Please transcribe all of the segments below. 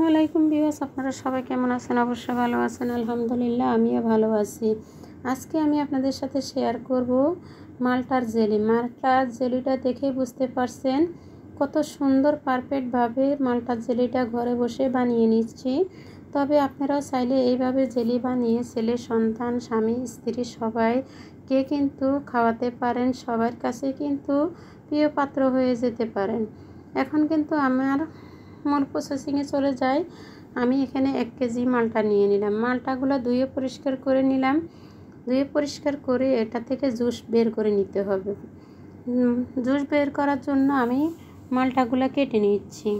আসসালামু আলাইকুম ভিউয়ার্স, আপনারা সবাই কেমন আছেন? অবশ্যই ভালো আছেন। আলহামদুলিল্লাহ আমিও ভালো আছি। আজকে আমি আপনাদের সাথে শেয়ার করব মাল্টার জেলি। মাল্টার জেলিটা দেখেই বুঝতে পারছেন কত সুন্দর পারফেক্টভাবে মাল্টার জেলিটা ঘরে বসে বানিয়ে নিচ্ছি। তবে আপনারাও চাইলে এইভাবে জেলি বানিয়ে ছেলে, সন্তান, স্বামী, স্ত্রী সবাইকে কিন্তু খাওয়াতে পারেন। সবার কাছে কিন্তু প্রিয় পাত্র হয়ে যেতে পারেন। এখন কিন্তু আমার মূল প্রসেসিংয়ে চলে যাই। আমি এখানে 1 কেজি মালটা নিয়ে নিলাম। মালটাগুলো ধুয়ে পরিষ্কার করে নিলাম। ধুয়ে পরিষ্কার করে এটা থেকে জুস বের করে নিতে হবে। জুস বের করার জন্য আমি মালটাগুলো কেটে নিচ্ছি।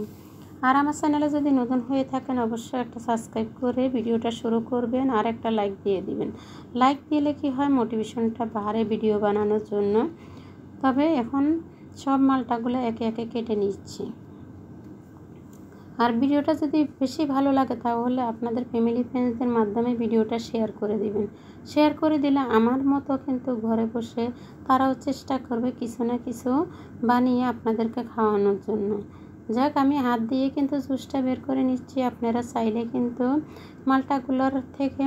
আর আমার চ্যানেলে যদি নতুন হয়ে থাকেন অবশ্যই একটা সাবস্ক্রাইব করে ভিডিওটা শুরু করবেন আর একটা লাইক দিয়ে দিবেন। লাইক দিলে কি হয়, মোটিভেশনটা বাড়ে ভিডিও বানানোর জন্য। তবে এখন সব মালটাগুলো একে একে কেটে নিচ্ছি। আর ভিডিওটা যদি বেশি ভালো লাগে তাহলে আপনাদের ফ্যামিলি ফ্রেন্ডসদের মাধ্যমে ভিডিওটা শেয়ার করে দিবেন। শেয়ার করে দিলে আমার মতো কিন্তু ঘরে বসে তারাও চেষ্টা করবে কিছু না কিছু বানিয়ে আপনাদেরকে খাওয়ানোর জন্য। যাক, আমি হাত দিয়ে কিন্তু জুসটা বের করে নিচ্ছি। আপনারা চাইলে কিন্তু মালটাগুলোর থেকে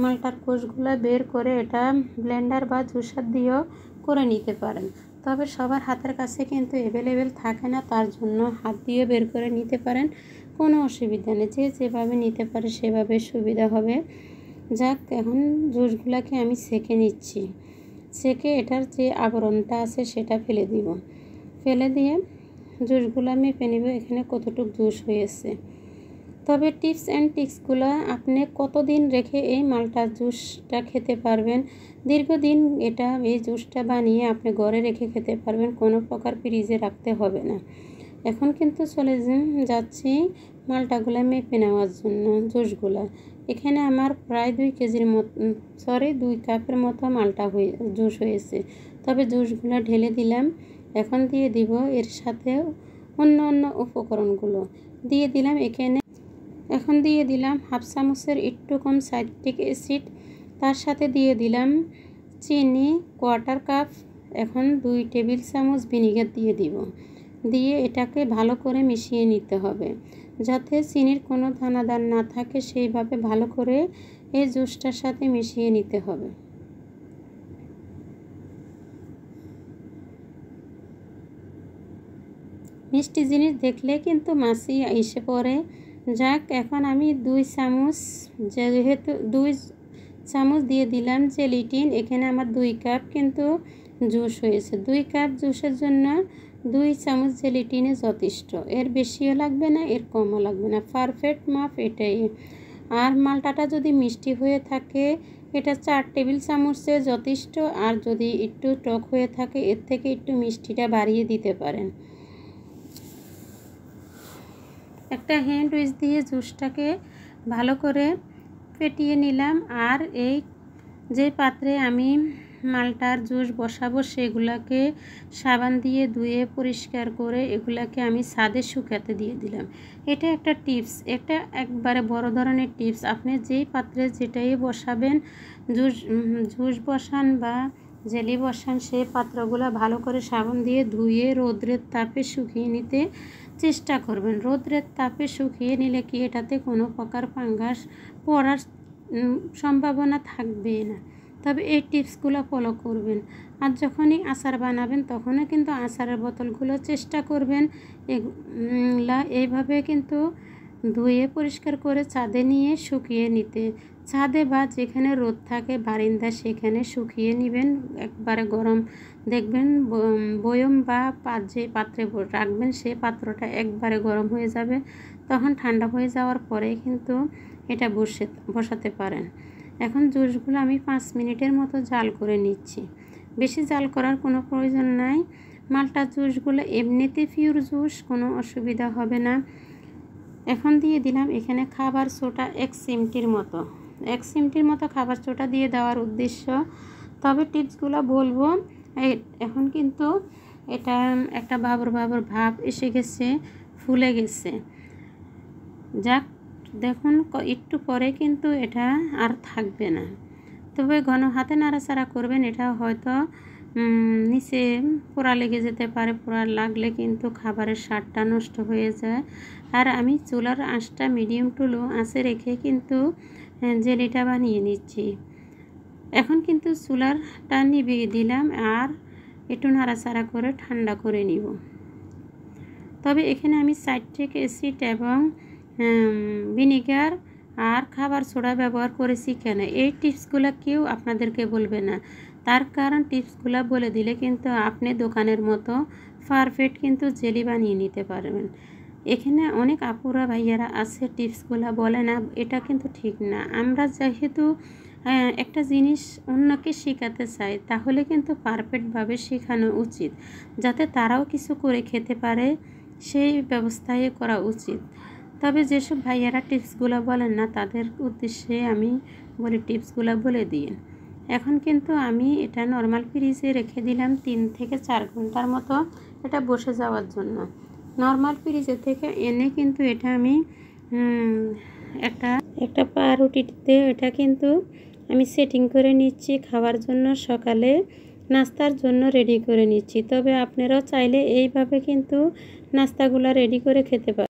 মালটার কোষগুলো বের করে এটা ব্লেন্ডার বা জুসার দিয়েও করে নিতে পারেন। তবে সবার হাতের কাছে কিন্তু অ্যাভেলেবেল থাকে না, তার জন্য হাত দিয়ে বের করে নিতে পারেন, কোনো অসুবিধা নেই। যে যেভাবে নিতে পারে সেভাবে সুবিধা হবে। যাক, এখন জুসগুলোকে আমি সেঁকে নিচ্ছি। সেঁকে এটার যে আবরণটা আছে সেটা ফেলে দিব। ফেলে দিয়ে জুসগুলো আমি মেপে নেব এখানে কতটুকু জুস হয়েছে। তবে টিপস অ্যান্ড ট্রিক্সগুলো আপনি কতদিন রেখে এই মালটার জুসটা খেতে পারবেন, দীর্ঘদিন এই জুসটা বানিয়ে আপনি ঘরে রেখে খেতে পারবেন, কোনো প্রকার ফ্রিজে রাখতে হবে না। এখন কিন্তু চলে যাচ্ছি মালটাগুলো মেপে নেওয়ার জন্য। জুসগুলো এখানে আমার প্রায় 2 কেজির মতো 2 কাপের মতো মালটা জুস হয়েছে। তবে জুসগুলো ঢেলে দিলাম। এখন দিয়ে দিব এর সাথে অন্য উপকরণগুলো দিয়ে দিলাম। এখন দিয়ে দিলাম 1/2 চামচের একটু কম সাইট্রিক অ্যাসিড, তার সাথে দিয়ে দিলাম চিনি 1/4 কাপ। এখন 2 টেবিল চামচ ভিনেগার দিয়ে দিব। দিয়ে এটাকে ভালো করে মিশিয়ে নিতে হবে যাতে চিনির কোনো দানাদার না থাকে, সেইভাবে ভালো করে এই জুসটার সাথে মিশিয়ে নিতে হবে। মিষ্টি জিনিস দেখলে কিন্তু মাছি এসে পড়ে। যাক, এখন আমি 2 চামচ, যেহেতু 2 চামচ দিয়ে দিলাম জেলিটিন। এখানে আমার 2 কাপ কিন্তু জুস হয়েছে। 2 কাপ জুসের জন্য 2 চামচ জেলিটিনে যথেষ্ট। এর বেশিও লাগবে না, এর কমও লাগবে না, পারফেক্ট মাপ এটাই। আর মালটাটা যদি মিষ্টি হয়ে থাকে এটা 4 টেবিল চামচে যথেষ্ট। আর যদি একটু টক হয়ে থাকে এর থেকে একটু মিষ্টিটা বাড়িয়ে দিতে পারেন। একটা হ্যান্ড উইচ দিয়ে জুসটাকে ভালো করে ফেটিয়ে নিলাম। আর এই যে পাত্রে আমি মালটার জুস বসাবো সেগুলাকে সাবান দিয়ে ধুয়ে পরিষ্কার করে এগুলাকে আমি ছাদে শুকাতে দিয়ে দিলাম। এটা একটা টিপস, এটা একবারে বড় ধরনের টিপস। আপনি যেই পাত্রে যেটাই বসাবেন, জুস বসান বা জেলি বসান, সেই পাত্রগুলো ভালো করে সাবান দিয়ে ধুয়ে রোদ্রের তাপে শুকিয়ে নিতে চেষ্টা করবেন। রোদ্রের তাপে শুকিয়ে নিলে কি এটাতে কোনো প্রকার ফাঙ্গাস পড়ার সম্ভাবনা থাকবে না। তবে এই টিপসগুলো ফলো করবেন। আর যখনই আচার বানাবেন তখনও কিন্তু আচারের বোতলগুলো চেষ্টা করবেন এইভাবে কিন্তু ধুয়ে পরিষ্কার করে ছাদে নিয়ে শুকিয়ে নিতে। ছাদে বা যেখানে রোদ থাকে বারিন্দা সেখানে শুকিয়ে নেবেন। একবারে গরম দেখবেন বয়ম বা যে পাত্রে রাখবেন সেই পাত্রটা একবারে গরম হয়ে যাবে। তখন ঠান্ডা হয়ে যাওয়ার পরে কিন্তু এটা বসাতে পারেন। এখন জুসগুলো আমি 5 মিনিটের মতো জাল করে নিচ্ছি। বেশি জাল করার কোনো প্রয়োজন নাই। মাল্টা জুসগুলো এমনিতে পিওর জুস, কোনো অসুবিধা হবে না। এখন দিয়ে দিলাম এখানে খাবার সোডা 1 চিমটির মতো খাবার সোডা দিয়ে দেওয়ার উদ্দেশ্য। তবে টিপসগুলো বলবো। এখন কিন্তু এটা একটা বাবর ভাব এসে গেছে, ফুলে গেছে। যাক, দেখুন একটু পরে কিন্তু এটা আর থাকবে না। তবে ঘন হাতে নাড়াচাড়া করবেন, এটা হয়তো নিচে পোড়া লেগে যেতে পারে, পোড়া লাগলে কিন্তু খাবারের স্বাদটা নষ্ট হয়ে যায়। আর আমি চুলার আঁচটা মিডিয়াম টু লো আঁচে রেখে কিন্তু জেলিটা বানিয়ে নিচ্ছি। এখন কিন্তু চুলারটা নিভিয়ে দিলাম আর একটু নাড়াচাড়া করে ঠান্ডা করে নিব। তবে এখানে আমি সাইট্রিক অ্যাসিড এবং ভিনেগার আর খাবার সোডা ব্যবহার করেছি কেন, এই টিপসগুলো কেউ আপনাদেরকে বলবে না। তার কারণ টিপসগুলো বলে দিলে কিন্তু আপনি দোকানের মতো পারফেক্ট কিন্তু জেলি বানিয়ে নিতে পারবেন। এখানে অনেক আপুরা ভাইয়ারা আছে টিপসগুলো বলে না, এটা কিন্তু ঠিক না। আমরা যেহেতু একটা জিনিস অন্যকে শেখাতে চাই, তাহলে কিন্তু পারফেক্টভাবে শেখানো উচিত, যাতে তারাও কিছু করে খেতে পারে, সেই ব্যবস্থাই করা উচিত। তবে যেসব ভাইয়ারা টিপসগুলো বলেন না, তাদের উদ্দেশ্যে আমি বলি টিপসগুলো বলে দিই। এখন কিন্তু আমি এটা নর্মাল ফ্রিজে রেখে দিলাম 3 থেকে 4 ঘন্টার মতো এটা বসে যাওয়ার জন্য। নর্মাল ফ্রিজে থেকে এনে কিন্তু এটা আমি একটা পাউরুটিতে এটা কিন্তু আমি সেটিং করে নিচ্ছি, খাওয়ার জন্য সকালে নাস্তার জন্য রেডি করে নিচ্ছি। তবে আপনারাও চাইলে এইভাবে কিন্তু নাস্তাগুলো রেডি করে খেতে পারেন।